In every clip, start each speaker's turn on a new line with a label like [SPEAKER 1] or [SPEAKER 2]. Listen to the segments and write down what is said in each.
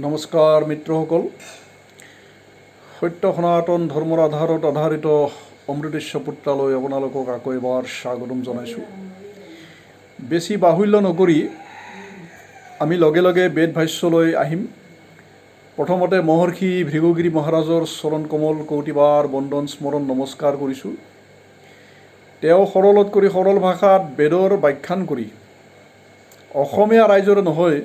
[SPEAKER 1] নমস্কাৰ মিত্ৰসকল, সত্য সনাতন ধৰ্মৰ আধাৰত আধাৰিত অমৃতেশ্য পুত্ৰালৈ আপোনালোকক আকৌ এবাৰ স্বাগতম জনাইছোঁ। বেছি বাহুল্য নকৰি আমি লগে লগে বেদ ভাষ্যলৈ আহিম। প্ৰথমতে মহৰ্ষি ভৃগুগিৰি মহাৰাজৰ চৰণ কমল কৌটিবাৰ বন্দন স্মৰণ নমস্কাৰ কৰিছোঁ। তেওঁ সৰলত কৰি সৰল ভাষাত বেদৰ ব্যাখ্যান কৰি অসমীয়া ৰাইজৰ নহয়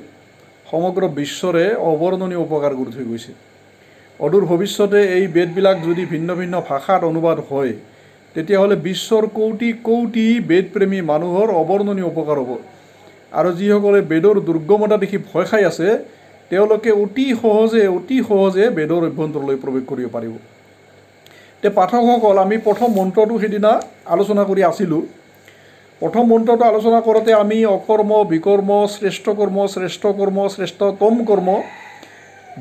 [SPEAKER 1] সমগ্ৰ বিশ্বৰে অবৰ্ণনীয় উপকাৰ কৰি থৈ গৈছে। অদূৰ ভৱিষ্যতে এই বেদবিলাক যদি ভিন্ন ভিন্ন ভাষাত অনুবাদ হয়, তেতিয়াহ'লে বিশ্বৰ কোটি কোটি বেদপ্ৰেমী মানুহৰ অবৰ্ণনীয় উপকাৰ হ'ব। আৰু যিসকলে বেদৰ দুৰ্গমতা দেখি ভয় খাই আছে, তেওঁলোকে অতি সহজে বেদৰ অভ্যন্তৰলৈ প্ৰৱেশ কৰিব পাৰিব। তে পাঠকসকল, আমি প্ৰথম মন্ত্ৰটো সেইদিনা আলোচনা কৰি আছিলোঁ। প্ৰথম মন্ত্ৰটো আলোচনা কৰোঁতে আমি অকৰ্ম, বিকৰ্ম, শ্ৰেষ্ঠ কৰ্ম, শ্ৰেষ্ঠতম কৰ্ম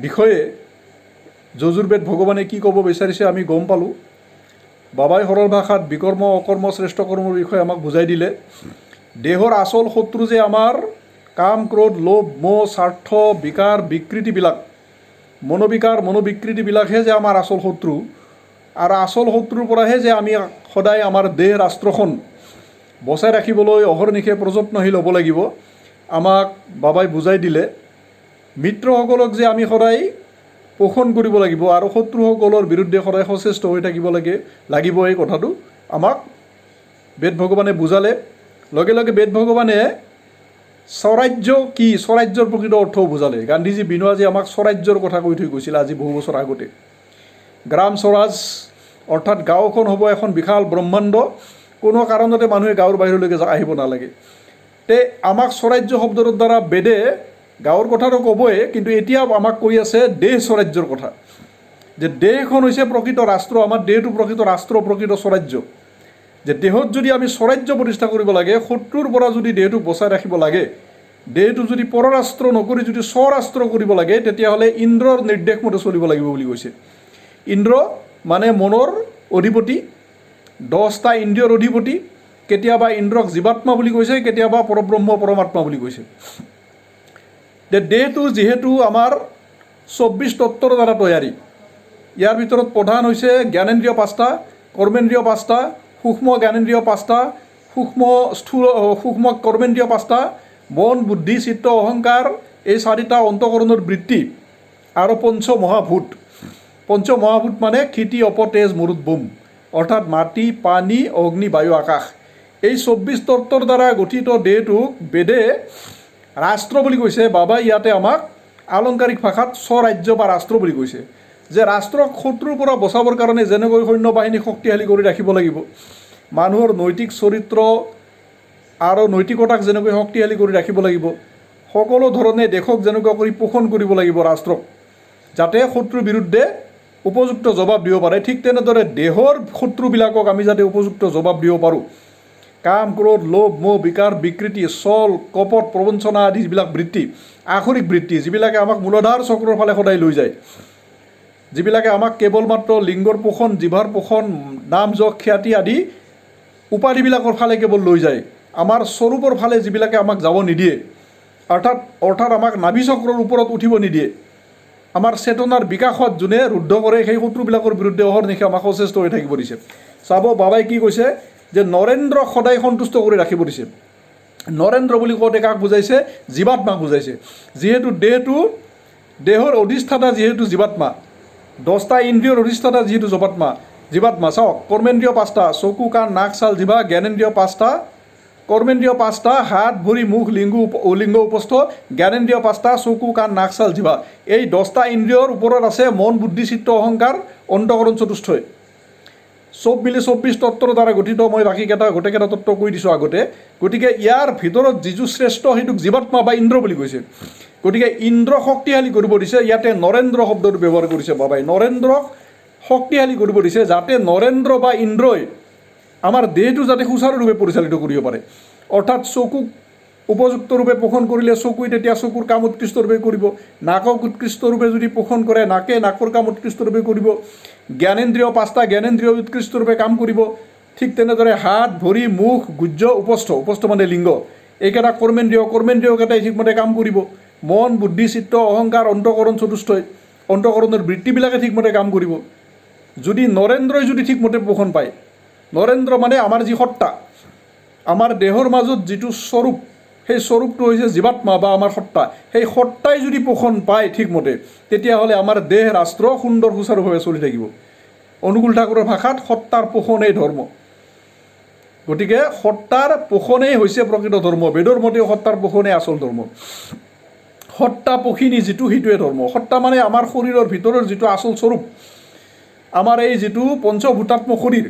[SPEAKER 1] বিষয়ে যজুৰ্বেদ ভগৱানে কি ক'ব বিচাৰিছে আমি গম পালোঁ। বাবাই সৰল ভাষাত বিকৰ্ম, অকৰ্ম, শ্ৰেষ্ঠ কৰ্মৰ বিষয়ে আমাক বুজাই দিলে। দেহৰ আচল শত্ৰু যে আমাৰ কাম, ক্ৰোধ, লোভ, মোহ, স্বাৰ্থ, বিকাৰ, বিকৃতিবিলাক, মনোবিকাৰ, মনোবিকৃতিবিলাকহে যে আমাৰ আচল শত্ৰু। আৰু আচল শত্ৰুৰ পৰাহে যে আমি সদায় আমাৰ দেহ ৰাষ্ট্ৰখন বচাই ৰাখিবলৈ অহৰ্নিশে প্ৰযত্নশীল হ'ব লাগিব, আমাক বাবাই বুজাই দিলে। মিত্ৰসকলক যে আমি সদায় পোষণ কৰিব লাগিব আৰু শত্ৰুসকলৰ বিৰুদ্ধে সদায় সচেষ্ট হৈ থাকিব লাগিব, এই কথাটো আমাক বেদ ভগৱানে বুজালে। লগে লগে বেদ ভগৱানে স্বৰাজ্য কি, স্বৰাজ্যৰ প্ৰকৃত অৰ্থও বুজালে। গান্ধীজী বিনোৱাজী আমাক স্বৰাজ্যৰ কথা কৈ থৈ গৈছিল আজি বহু বছৰ আগতে। গ্ৰাম স্বৰাজ অৰ্থাৎ গাঁওখন হ'ব এখন বিশাল ব্ৰহ্মাণ্ড, কোনো কাৰণতে মানুহে গাঁৱৰ বাহিৰলৈকে আহিব নালাগে। তে আমাক স্বৰাজ্য শব্দৰ দ্বাৰা বেদে গাঁৱৰ কথাটো ক'বই, কিন্তু এতিয়া আমাক কৈ আছে দেহ স্বৰাজ্যৰ কথা, যে দেহখন হৈছে প্ৰকৃত ৰাষ্ট্ৰ, আমাৰ দেহটো প্ৰকৃত ৰাষ্ট্ৰ, প্ৰকৃত স্বৰাজ্য। যে দেহত যদি আমি স্বৰাজ্য প্ৰতিষ্ঠা কৰিব লাগে, শত্ৰুৰ পৰা যদি দেহটো বচাই ৰাখিব লাগে, দেহটো যদি পৰৰাষ্ট্ৰ নকৰি যদি স্বৰাষ্ট্ৰ কৰিব লাগে, তেতিয়াহ'লে ইন্দ্ৰৰ নিৰ্দেশ মতে চলিব লাগিব বুলি কৈছে। ইন্দ্ৰ মানে মনৰ অধিপতি, 10টা ইন্দ্ৰিয়ৰ অধিপতি। কেতিয়াবা ইন্দ্ৰক জীৱাত্মা বুলি কৈছে, কেতিয়াবা পৰব্ৰহ্ম পৰমাত্মা বুলি কৈছে। দেহটো যিহেতু আমাৰ 24 তত্ত্বৰ দ্বাৰা তৈয়াৰী, ইয়াৰ ভিতৰত প্ৰধান হৈছে জ্ঞানেন্দ্ৰিয় 5টা, কৰ্মেন্দ্ৰিয় 5টা, সূক্ষ্ম জ্ঞানেন্দ্ৰিয় 5টা, সূক্ষ্ম কৰ্মেন্দ্ৰিয় 5টা, মন, বুদ্ধি, চিত্ত, অহংকাৰ, এই 4টা অন্তঃকৰণৰ বৃত্তি, আৰু পঞ্চমহাভূত। পঞ্চমহাভূত মানে ক্ষিতি, অপ, তেজ, মৰুত, বোম, অৰ্থাৎ মাটি, পানী, অগ্নি, বায়ু, আকাশ। এই 24 তত্ত্বৰ দ্বাৰা গঠিত দেহটোক বেদে ৰাষ্ট্ৰ বুলি কৈছে। বাবাই ইয়াতে আমাক আলংকাৰিক ভাষাত স্বৰাজ্য বা ৰাষ্ট্ৰ বুলি কৈছে। যে ৰাষ্ট্ৰক শত্ৰুৰ পৰা বচাবৰ কাৰণে যেনেকৈ সৈন্য বাহিনী শক্তিশালী কৰি ৰাখিব লাগিব, মানুহৰ নৈতিক চৰিত্ৰ আৰু নৈতিকতাক যেনেকৈ শক্তিশালী কৰি ৰাখিব লাগিব, সকলো ধৰণে দেশক যেনেকুৱা কৰি পোষণ কৰিব লাগিব ৰাষ্ট্ৰক, যাতে শত্ৰুৰ বিৰুদ্ধে উপযুক্ত জবাব দিব পাৰে, ঠিক তেনেদৰে দেহৰ শত্ৰুবিলাকক আমি যাতে উপযুক্ত জবাব দিব পাৰোঁ। কাম, ক্ৰোধ, লোভ, মোহ, বিকাৰ, বিকৃতি, ছল, কপট, প্ৰবঞ্চনা আদি যিবিলাক বৃত্তি, আসুৰিক বৃত্তি, যিবিলাকে আমাক মূলাধাৰ চক্ৰৰ ফালে সদায় লৈ যায়, যিবিলাকে আমাক কেৱল মাত্ৰ লিংগৰ পোষণ, জিভাৰ পোষণ, নাম যশ খ্যাতি আদি উপাধিবিলাকৰ ফালে কেৱল লৈ যায়, আমাৰ স্বৰূপৰ ফালে যিবিলাকে আমাক যাব নিদিয়ে, অৰ্থাৎ আমাক নাভি চক্ৰৰ ওপৰত উঠিব নিদিয়ে, আমাৰ চেতনাৰ বিকাশত যোনে ৰুদ্ধ কৰে, সেই শত্ৰুবিলাকৰ বিৰুদ্ধে অহৰ্নিশে আমাক সচেষ্ট হৈ থাকিব দিছে। চাব, বাবাই কি কৈছে, যে নৰেন্দ্ৰক সদায় সন্তুষ্ট কৰি ৰাখিব দিছে। নৰেন্দ্ৰ বুলি কওঁতে কাক বুজাইছে? জীৱাত্মাক বুজাইছে। যিহেতু দেহৰ অধিষ্ঠাতা যিহেতু জীৱাত্মা, 10টা ইন্দ্ৰিয়ৰ অধিষ্ঠাতা যিহেতু জীৱাত্মা। চাওক, কৰ্মেন্দ্ৰিয় 5টা, চকু, কাণ, নাক, ছাল, জিভা। জ্ঞানেন্দ্ৰিয় 5টা, কৰ্মেন্দ্ৰিয় 5টা, হাত, ভৰি, মুখ, লিংগ, উপস্থ। জ্ঞানেন্দ্ৰিয় 5টা, চকু, কাণ, নাক, ছাল, জিভা। এই 10টা ইন্দ্ৰিয়ৰ ওপৰত আছে মন, বুদ্ধি, চিত্ত, অহংকাৰ, অন্তঃকৰণ চতুষ্ঠয়। চব মিলি 24 তত্ত্বৰ দ্বাৰা গঠিত। মই বাকীকেইটা গোটেইকেইটা তত্ত্ব কৈ দিছোঁ আগতে। গতিকে ইয়াৰ ভিতৰত যিটো শ্ৰেষ্ঠ, সেইটোক জীৱাত্মা বা ইন্দ্ৰ বুলি কৈছে। গতিকে ইন্দ্ৰ শক্তিশালী কৰিব দিছে। ইয়াতে নৰেন্দ্ৰ শব্দটো ব্যৱহাৰ কৰিছে বাবাই। নৰেন্দ্ৰক শক্তিশালী কৰিব দিছে, যাতে নৰেন্দ্ৰ বা ইন্দ্ৰই আমাৰ দেহটো যাতে সুচাৰুৰূপে পৰিচালিত কৰিব পাৰে। অৰ্থাৎ চকুক উপযুক্ত ৰূপে পোষণ কৰিলে চকুই তেতিয়া চকুৰ কাম উৎকৃষ্টৰূপে কৰিব, নাকক উৎকৃষ্টৰূপে যদি পোষণ কৰে নাকে নাকৰ কাম উৎকৃষ্টৰূপে কৰিব, জ্ঞানেন্দ্ৰিয় 5টা জ্ঞানেন্দ্ৰিয় উৎকৃষ্টৰূপে কাম কৰিব। ঠিক তেনেদৰে হাত, ভৰি, মুখ, গুহ্য, উপস্থ মানে লিংগ, এইকেইটা কৰ্মেন্দ্ৰিয়কেইটাই ঠিকমতে কাম কৰিব। মন বুদ্ধি চিত্ত অহংকাৰ অন্তঃকৰণ চতুষ্টয় অন্তঃকৰণৰ বৃত্তিবিলাকে ঠিকমতে কাম কৰিব। যদি নৰেন্দ্ৰই যদি ঠিকমতে পোষণ পায়, নৰেন্দ্ৰ মানে আমাৰ যি সত্তা, আমাৰ দেহৰ মাজত যিটো স্বৰূপ, সেই স্বৰূপটো হৈছে জীৱাত্মা বা আমাৰ সত্তা। সেই সত্তাই যদি পোষণ পায় ঠিকমতে, তেতিয়াহ'লে আমাৰ দেহ ৰাষ্ট্ৰ সুন্দৰ সুচাৰুভাৱে চলি থাকিব। অনুকূল ঠাকুৰৰ ভাষাত সত্তাৰ পোষণেই ধৰ্ম। গতিকে সত্তাৰ পোষণেই হৈছে প্ৰকৃত ধৰ্ম। বেদৰ মতেও সত্তাৰ পোষণেই আচল ধৰ্ম। সত্তা পখিনী যিটো সেইটোৱে ধৰ্ম। সত্তা মানে আমাৰ শৰীৰৰ ভিতৰৰ যিটো আচল স্বৰূপ, আমাৰ এই যিটো পঞ্চভূতাত্মক শৰীৰ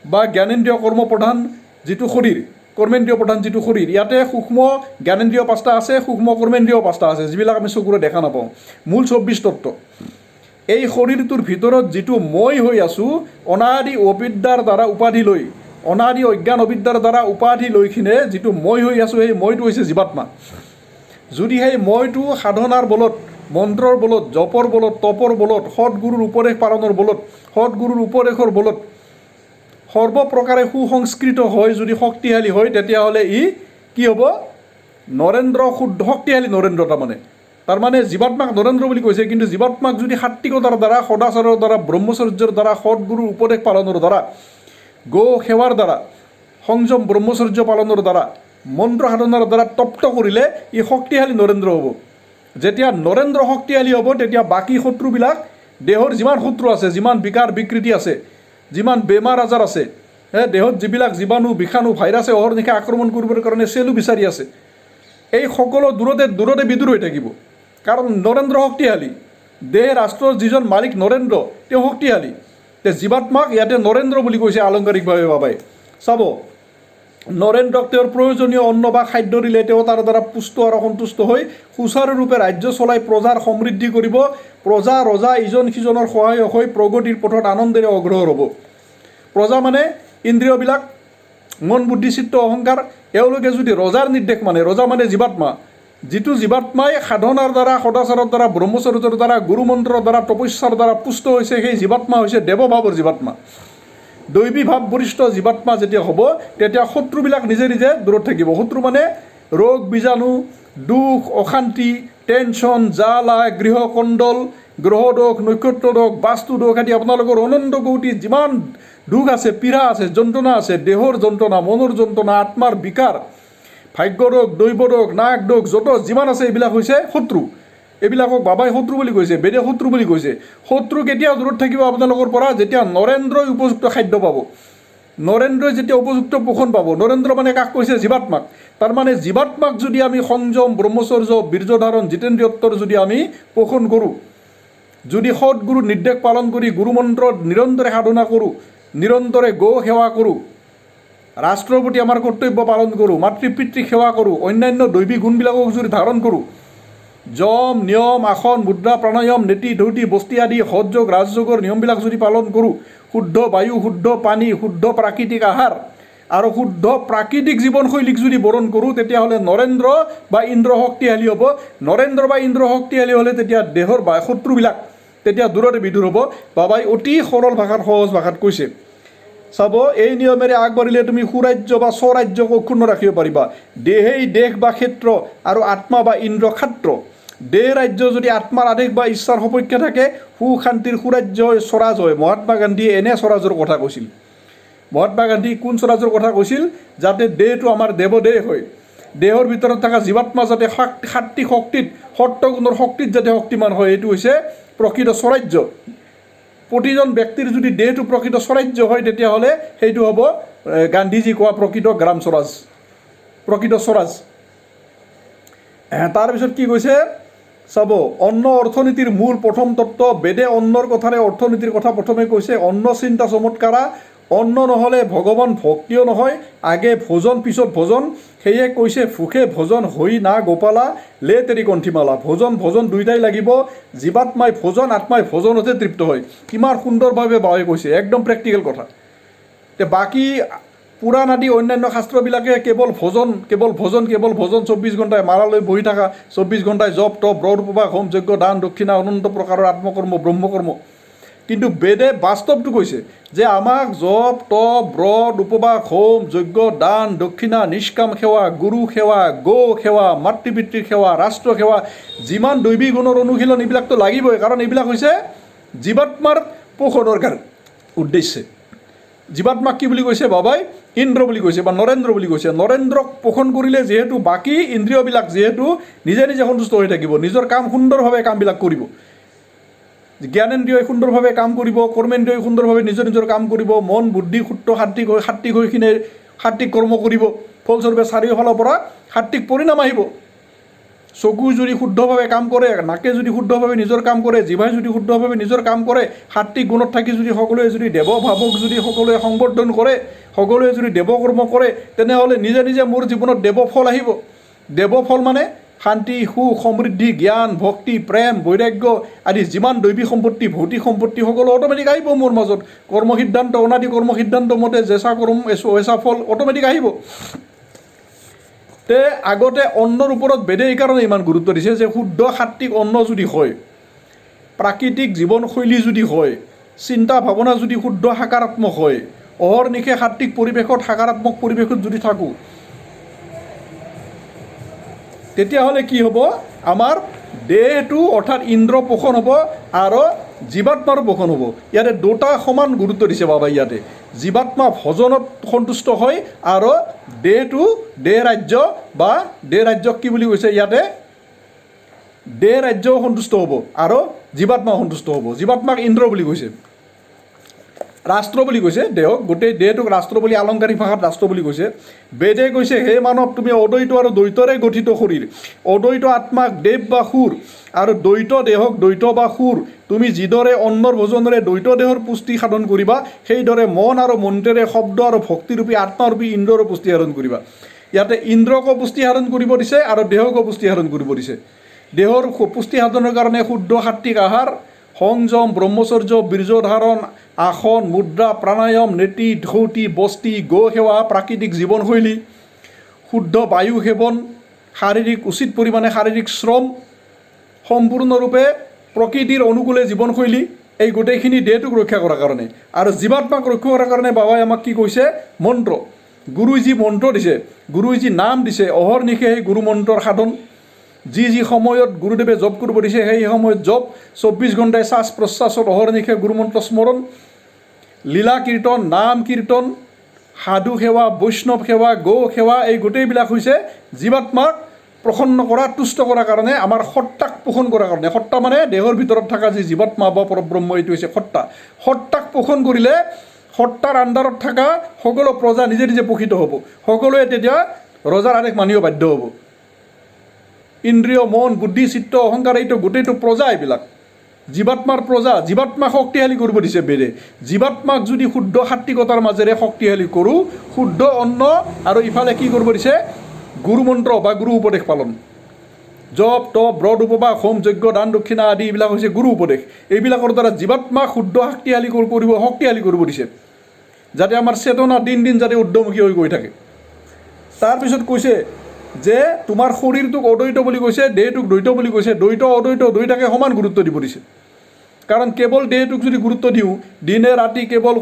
[SPEAKER 1] বা জ্ঞানেন্দ্ৰিয় কৰ্ম প্ৰধান যিটো শৰীৰ, কৰ্মেন্দ্ৰিয় প্ৰধান যিটো শৰীৰ, ইয়াতে সূক্ষ্ম জ্ঞানেন্দ্ৰিয় 5টা আছে, সূক্ষ্ম কৰ্মেন্দ্ৰিয় 5টা আছে, যিবিলাক আমি চকুৰে দেখা নাপাওঁ। মূল 24 তত্ত্ব। এই শৰীৰটোৰ ভিতৰত যিটো মই হৈ আছোঁ, অনাদি অবিদ্যাৰ দ্বাৰা উপাধি লৈ, অনাদি অজ্ঞান অবিদ্যাৰ দ্বাৰা উপাধি লৈ কিনে যিটো মই হৈ আছোঁ, সেই মইটো হৈছে জীৱাত্মা। যদি সেই মইটো সাধনাৰ বলত, মন্ত্ৰৰ বলত, জপৰ বলত, তপৰ বলত, সৎগুৰুৰ উপদেশ পালনৰ বলত, সৎগুৰুৰ উপদেশৰ বলত সৰ্বপ্ৰকাৰে সুসংস্কৃত হয়, যদি শক্তিশালী হয়, তেতিয়াহ'লে ই কি হ'ব? নৰেন্দ্ৰ শুদ্ধ শক্তিশালী নৰেন্দ্ৰ। তাৰমানে জীৱাত্মাক নৰেন্দ্ৰ বুলি কৈছে, কিন্তু জীৱাত্মাক যদি সাত্বিকতাৰ দ্বাৰা, সদাচাৰৰ দ্বাৰা, ব্ৰহ্মচৰ্যৰ দ্বাৰা, সৎগুৰুৰ উপদেশ পালনৰ দ্বাৰা, গো সেৱাৰ দ্বাৰা, সংযম ব্ৰহ্মচৰ্য পালনৰ দ্বাৰা, মন্ত্ৰ সাধনাৰ দ্বাৰা তপ্ত কৰিলে ই শক্তিশালী নৰেন্দ্ৰ হ'ব। যেতিয়া নৰেন্দ্ৰ শক্তিশালী হ'ব, তেতিয়া বাকী শত্ৰুবিলাক, দেহৰ যিমান শত্ৰু আছে, যিমান বিকাৰ বিকৃতি আছে, যিমান বেমাৰ আজাৰ আছে, দেহত যিবিলাক জীৱাণু বিষাণু ভাইৰাছে অহৰ্নিশে আক্ৰমণ কৰিবৰ কাৰণে চেলু বিচাৰি আছে, এই সকলো দূৰতে বিদূৰ হৈ থাকিব। কাৰণ নৰেন্দ্ৰ শক্তিশালী। দেহ ৰাষ্ট্ৰৰ যিজন মালিক নৰেন্দ্ৰ, তেওঁ শক্তিশালী। তে জীৱাত্মাক ইয়াতে নৰেন্দ্ৰ বুলি কৈছে আলংকাৰিকভাৱে বাবাই। চাব, নৰেন্দ্ৰক তেওঁৰ প্ৰয়োজনীয় অন্ন বা খাদ্য দিলে তেওঁ তাৰ দ্বাৰা পুষ্ট আৰু সন্তুষ্ট হৈ সুচাৰুৰূপে ৰাজ্য চলাই প্ৰজাৰ সমৃদ্ধি কৰিব। প্ৰজা ৰজা ইজন সিজনৰ সহায়ক হৈ প্ৰগতিৰ পথত আনন্দেৰে অগ্ৰসৰ হ'ব। প্ৰজা মানে ইন্দ্ৰিয়বিলাক, মন বুদ্ধি চিত্ত অহংকাৰ, এওঁলোকে যদি ৰজাৰ নিৰ্দেশ মানে, ৰজা মানে জীৱাত্মা, যিটো জীৱাত্মাই সাধনাৰ দ্বাৰা, সদাচাৰৰ দ্বাৰা, ব্ৰহ্মচৰ্যৰ দ্বাৰা, গুৰুমন্ত্ৰৰ দ্বাৰা, তপস্যাৰ দ্বাৰা পুষ্ট হৈছে, সেই জীৱাত্মা হৈছে দেৱভাৱৰ জীৱাত্মা। দৈৱী ভাৱ বৰিষ্ঠ জীৱাত্মা যেতিয়া হ'ব, তেতিয়া শত্ৰুবিলাক নিজে নিজে দূৰত থাকিব। শত্ৰু মানে ৰোগ বীজাণু, দুখ, অশান্তি, টেনশ্যন, জ্বালা, গৃহকণ্ডল, গ্ৰহদোষ, নক্ষত্ৰ দোষ, বাস্তু দোষ আদি আপোনালোকৰ অনন্ত কৌটি যিমান দুখ আছে, পীড়া আছে, যন্ত্ৰণা আছে, দেহৰ যন্ত্ৰণা, মনৰ যন্ত্ৰণা, আত্মাৰ বিকাৰ, ভাগ্যদোষ, দৈৱদোষ, নাগ দোষ, যত যিমান আছে, এইবিলাক হৈছে শত্ৰু। এইবিলাকক বাবাই শত্ৰু বুলি কৈছে, বেদে শত্ৰু বুলি কৈছে। শত্ৰু কেতিয়াও দূৰত থাকিব আপোনালোকৰ পৰা? যেতিয়া নৰেন্দ্ৰই উপযুক্ত খাদ্য পাব, নৰেন্দ্ৰই যেতিয়া উপযুক্ত পোষণ পাব। নৰেন্দ্ৰ মানে কাক কৈছে? জীৱাত্মাক। তাৰমানে জীৱাত্মাক যদি আমি সংযম, ব্ৰহ্মচৰ্য, বীৰ্যধাৰণ, জিতেন্দ্ৰিয়ত্বৰ যদি আমি পোষণ কৰোঁ, যদি সৎগুৰুৰ নিৰ্দেশ পালন কৰি গুৰুমন্ত্ৰত নিৰন্তৰে সাধনা কৰোঁ, নিৰন্তৰে গো সেৱা কৰোঁ, ৰাষ্ট্ৰৰ প্ৰতি আমাৰ কৰ্তব্য পালন কৰোঁ, মাতৃ পিতৃক সেৱা কৰোঁ, অন্যান্য দৈৱিক গুণবিলাকক যদি ধাৰণ কৰোঁ, যম, নিয়ম, আসন, মুদ্ৰা, প্ৰাণায়াম, নেতি, ধৌতি, বস্তি আদি হঠযোগ, ৰাজযোগৰ নিয়মবিলাক যদি পালন কৰোঁ, শুদ্ধ বায়ু, শুদ্ধ পানী, শুদ্ধ প্ৰাকৃতিক আহাৰ আৰু শুদ্ধ প্ৰাকৃতিক জীৱনশৈলীক যদি বৰণ কৰোঁ, তেতিয়াহ'লে নৰেন্দ্ৰ বা ইন্দ্ৰ শক্তিশালী হ'ব। নৰেন্দ্ৰ বা ইন্দ্ৰ শক্তিশালী হ'লে তেতিয়া দেহৰ বা শত্ৰুবিলাক তেতিয়া দূৰতে বিদূৰ হ'ব। বাবাই অতি সৰল ভাষাত, সহজ ভাষাত কৈছে। চাব, এই নিয়মেৰে আগবাঢ়িলে তুমি সুৰাজ্য বা স্বৰাজ্যক অক্ষুণ্ণ ৰাখিব পাৰিবা। দেহেই দেশ বা ক্ষেত্ৰ আৰু আত্মা বা ইন্দ্ৰ ক্ষাত্ৰ। দেহ ৰাজ্য যদি আত্মাৰ আদেশ বা ইচ্ছাৰ সপক্ষে থাকে, শান্তিৰ সুৰাজ্য স্বৰাজ হয়। মহাত্মা গান্ধীয়ে এনে স্বৰাজৰ কথা কৈছিল। মহাত্মা গান্ধী কোন স্বৰাজৰ কথা কৈছিল? যাতে দেহটো আমাৰ দেৱদেহ হয়, দেহৰ ভিতৰত থকা জীৱাত্মা যাতে সাত্বিক শক্তিত, সত্ত্বগুণৰ শক্তিত যাতে শক্তিমান হয়, এইটো হৈছে প্ৰকৃত স্বৰাজ্য। প্ৰতিজন ব্যক্তিৰ যদি দেহটো প্ৰকৃত স্বৰাজ্য হয়, তেতিয়াহ'লে সেইটো হ'ব গান্ধীজী কোৱা প্ৰকৃত গ্ৰাম স্বৰাজ, প্ৰকৃত স্বৰাজ। তাৰপিছত কি কৈছে চাব, অন্ন অৰ্থনীতিৰ মূল প্ৰথম তত্ত্ব। বেদে অন্নৰ কথাৰে অৰ্থনীতিৰ কথা প্ৰথমে কৈছে। অন্ন চিন্তা চমৎকাৰা। অন্ন নহ'লে ভগৱান ভক্তিও নহয়, আগে ভোজন পিছত ভোজন। সেয়ে কৈছে ভোকে ভোজন হৈ না গোপালা, লে তেৰি কণ্ঠীমালা। ভোজন দুইটাই লাগিব। জীৱাত্মাই ভোজন, আত্মাই ভোজনতে তৃপ্ত হয়। কিমান সুন্দৰভাৱে বাবাই কৈছে, একদম প্ৰেক্টিকেল কথা। বাকী পুৰাণ আদি অন্যান্য শাস্ত্ৰবিলাকে কেৱল ভোজন 24 ঘণ্টাই মাৰালৈ বহি থকা, 24 ঘণ্টাই জপ তপ ব্ৰত উপবাস হোম যজ্ঞ দান দক্ষিণা অনন্ত প্ৰকাৰৰ আত্মকৰ্ম ব্ৰহ্মকৰ্ম, কিন্তু বেদে বাস্তৱটো কৈছে যে আমাক জপ তপ ব্ৰত উপবাস হোম যজ্ঞ দান দক্ষিণা নিষ্কাম সেৱা গুৰু সেৱা গৌ সেৱা মাতৃ পিতৃৰ সেৱা ৰাষ্ট্ৰ সেৱা যিমান দৈৱী গুণৰ অনুশীলন এইবিলাকতো লাগিবই, কাৰণ এইবিলাক হৈছে জীৱাত্মাৰ পোষণৰ উদ্দেশ্যে। জীৱাত্মাক কি বুলি কৈছে বাবাই? ইন্দ্ৰ বুলি কৈছে বা নৰেন্দ্ৰ বুলি কৈছে। নৰেন্দ্ৰক পোষণ কৰিলে যিহেতু বাকী ইন্দ্ৰিয়বিলাক যিহেতু নিজে নিজে সন্তুষ্ট হৈ থাকিব, নিজৰ কাম সুন্দৰভাৱে কামবিলাক কৰিব। জ্ঞানেন্দ্ৰিয়ই সুন্দৰভাৱে কাম কৰিব, কৰ্মেন্দ্ৰিয়ই সুন্দৰভাৱে নিজৰ নিজৰ কাম কৰিব, মন বুদ্ধি সূত্ৰ সাত্বিক হৈ কিনে সাত্বিক কৰ্ম কৰিব। ফলস্বৰূপে চাৰিওফালৰ পৰা সাত্বিক পৰিণাম আহিব। চকু যদি শুদ্ধভাৱে কাম কৰে, নাকে যদি শুদ্ধভাৱে নিজৰ কাম কৰে, জিভাই যদি শুদ্ধভাৱে নিজৰ কাম কৰে, সাত্বিক গুণত থাকি যদি সকলোৱে যদি দেৱভাৱক যদি সকলোৱে সংবৰ্ধন কৰে, সকলোৱে যদি দেৱকৰ্ম কৰে, তেনেহ'লে নিজে নিজে মোৰ জীৱনত দেৱফল আহিব। দেৱফল মানে শান্তি সুখ সমৃদ্ধি জ্ঞান ভক্তি প্ৰেম বৈৰাগ্য আদি যিমান দৈৱিক সম্পত্তি ভৌতিক সম্পত্তি সকলো অট'মেটিক আহিব মোৰ মাজত। কৰ্মসিদ্ধান্ত অনাদি কৰ্মসিদ্ধান্ত মতে জেচা কৰ্ম এচা ফল অট'মেটিক আহিব। তে আগতে অন্নৰ ওপৰত বেদে এইকাৰণে ইমান গুৰুত্ব দিছে যে শুদ্ধ সাত্বিক অন্ন যদি হয়, প্ৰাকৃতিক জীৱনশৈলী যদি হয়, চিন্তা ভাৱনা যদি শুদ্ধ সাকাৰাত্মক হয়, অহৰ্নিশে সাত্বিক পৰিৱেশত সাকাৰাত্মক পৰিৱেশত যদি থাকোঁ, তেতিয়াহ'লে কি হ'ব? আমাৰ দেহটো অৰ্থাৎ ইন্দ্ৰ পোষণ হ'ব আৰু জীৱাত্মাৰো পোষণ হ'ব। ইয়াতে দুটা সমান গুৰুত্ব দিছে বাবাই। ইয়াতে জীৱাত্মা ভজনত সন্তুষ্ট হয় আৰু দেহটো দেহ ৰাজ্য বা দেহ ৰাজ্যক কি বুলি কৈছে? ইয়াতে দেহ ৰাজ্যও সন্তুষ্ট হ'ব আৰু জীৱাত্মাও সন্তুষ্ট হ'ব। জীৱাত্মাক ইন্দ্ৰ বুলি কৈছে, ৰাষ্ট্ৰ বুলি কৈছে দেহক, গোটেই দেহটোক ৰাষ্ট্ৰ বুলি আলংকাৰিক ভাষাত ৰাষ্ট্ৰ বুলি কৈছে। বেদে কৈছে হে মানৱ, তুমি অদ্বৈত আৰু দ্বৈতৰে গঠিত শৰীৰ, অদ্বৈত আত্মাক দেৱ বা সুৰ আৰু দ্বৈত দেহক দ্বৈত বা সুৰ। তুমি যিদৰে অন্নৰ ভোজনেৰে দ্বৈত দেহৰ পুষ্টি সাধন কৰিবা, সেইদৰে মন আৰু মন্ত্ৰেৰে শব্দ আৰু ভক্তিৰূপী আত্মাৰূপী ইন্দ্ৰৰ পুষ্টি সাধন কৰিবা। ইয়াতে ইন্দ্ৰকো পুষ্টি সাধন কৰিব দিছে আৰু দেহকো পুষ্টি সাধন কৰিব দিছে। দেহৰ পুষ্টি সাধনৰ কাৰণে শুদ্ধ সাত্বিক আহাৰ, সংযম ব্ৰহ্মচৰ্য বীৰ্য ধাৰণ আসন মুদ্ৰা প্ৰাণায়াম নেতি ধৌতি বস্তি গো সেৱা প্ৰাকৃতিক জীৱনশৈলী, শুদ্ধ বায়ু সেৱন, শাৰীৰিক উচিত পৰিমাণে শাৰীৰিক শ্ৰম, সম্পূৰ্ণৰূপে প্ৰকৃতিৰ অনুকূলে জীৱনশৈলী, এই গোটেইখিনি দেহটোক ৰক্ষা কৰাৰ কাৰণে। আৰু জীৱাত্মাক ৰক্ষা কৰাৰ কাৰণে বাবাই আমাক কি কৈছে? মন্ত্ৰ। গুৰুই যি মন্ত্ৰ দিছে, গুৰুই যি নাম দিছে, অহৰ্নিশে সেই গুৰু মন্ত্ৰৰ সাধন। যি যি সময়ত গুৰুদেৱে জপ কৰিব দিছে সেই সময়ত জপ, 24 ঘণ্টাই শ্বাস প্ৰশ্বাসত অহৰ্নিশে গুৰুমন্ত্ৰ স্মৰণ, লীলা কীৰ্তন নাম কীৰ্তন সাধু সেৱা বৈষ্ণৱ সেৱা গৌ সেৱা, এই গোটেইবিলাক হৈছে জীৱাত্মাক প্ৰসন্ন কৰা তুষ্ট কৰাৰ কাৰণে, আমাৰ সত্তাক পোষণ কৰাৰ কাৰণে। সত্তা মানে দেহৰ ভিতৰত থকা যি জীৱাত্মা বা পৰব্ৰহ্ম, এইটো হৈছে সত্তা। সত্তাক পোষণ কৰিলে সত্তাৰ আণ্ডাৰত থকা সকলো প্ৰজা নিজে নিজে পোষিত হ'ব। সকলোৱে তেতিয়া ৰজাৰ আদেশ মানিব বাধ্য হ'ব। ইন্দ্ৰিয় মন বুদ্ধি চিত্ত অহংকাৰ এইটো গোটেইটো প্ৰজা, এইবিলাক জীৱাত্মাৰ প্ৰজা। জীৱাত্মাক শক্তিশালী কৰিব দিছে বেদে। জীৱাত্মাক যদি শুদ্ধ সাত্বিকতাৰ মাজেৰে শক্তিশালী কৰোঁ, শুদ্ধ অন্ন আৰু ইফালে কি কৰিব দিছে? গুৰু মন্ত্ৰ বা গুৰু উপদেশ পালন। জপ তপ ব্ৰত উপবাস হোম যজ্ঞ দান দক্ষিণা আদি এইবিলাক হৈছে গুৰু উপদেশ। এইবিলাকৰ দ্বাৰা জীৱাত্মাক শুদ্ধ শক্তিশালী কৰিব দিছে, যাতে আমাৰ চেতনা দিন দিন যাতে উৰ্ধমুখী হৈ গৈ থাকে। তাৰপিছত কৈছে যে তোমাৰ শৰীৰটোক অদ্বৈত বুলি কৈছে, দেহটোক দ্বৈত বুলি কৈছে। দ্বৈত অদ্বৈত দুয়োটাকে সমান গুৰুত্ব দিব দিছে। কাৰণ কেৱল দেহটোক যদি গুৰুত্ব দিওঁ, দিনে ৰাতি কেৱল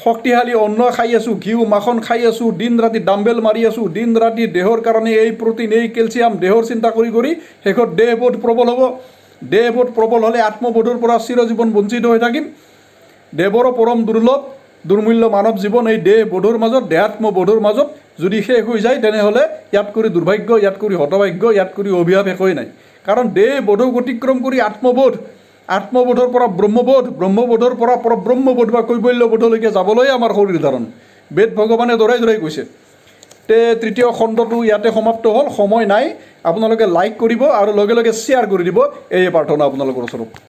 [SPEAKER 1] শক্তিশালী অন্ন খাই আছোঁ, ঘিউ মাখন খাই আছোঁ, দিন ৰাতি ডাম্বেল মাৰি আছোঁ, দিন ৰাতি দেহৰ কাৰণে এই প্ৰটিন এই কেলছিয়াম দেহৰ চিন্তা কৰি কৰি শেষত দেহবোধ প্ৰবল হ'ব। দেহবোধ প্ৰবল হ'লে আত্মবোধৰ পৰা চিৰজীৱন বঞ্চিত হৈ থাকিম। দেৱৰো পৰম দুৰ্লভ দুৰ্মূল্য মানৱ জীৱন এই দেহবোধৰ মাজত, দেহাত্মবোধৰ মাজত যদি শেষ হৈ যায়, তেনেহ'লে ইয়াত কৰি দুৰ্ভাগ্য, ইয়াত কৰি হতভাগ্য, ইয়াত কৰি অভিশাপ একোৱেই নাই। কাৰণ দেহবোধক অতিক্ৰম কৰি আত্মবোধ, আত্মবোধৰ পৰা ব্ৰহ্মবোধ, ব্ৰহ্মবোধৰ পৰা পৰব্ৰহ্মবোধ বা কৈবল্যবোধলৈকে যাবলৈ আমাৰ শৰীৰ ধাৰণ। বেদ ভগৱানে দৰাই দৰাই কৈছে। তৃতীয় খণ্ডটো ইয়াতে সমাপ্ত হ'ল। সময় নাই, আপোনালোকে লাইক কৰিব আৰু লগে লগে শ্বেয়াৰ কৰি দিব, এই প্ৰাৰ্থনা আপোনালোকৰ ওচৰত।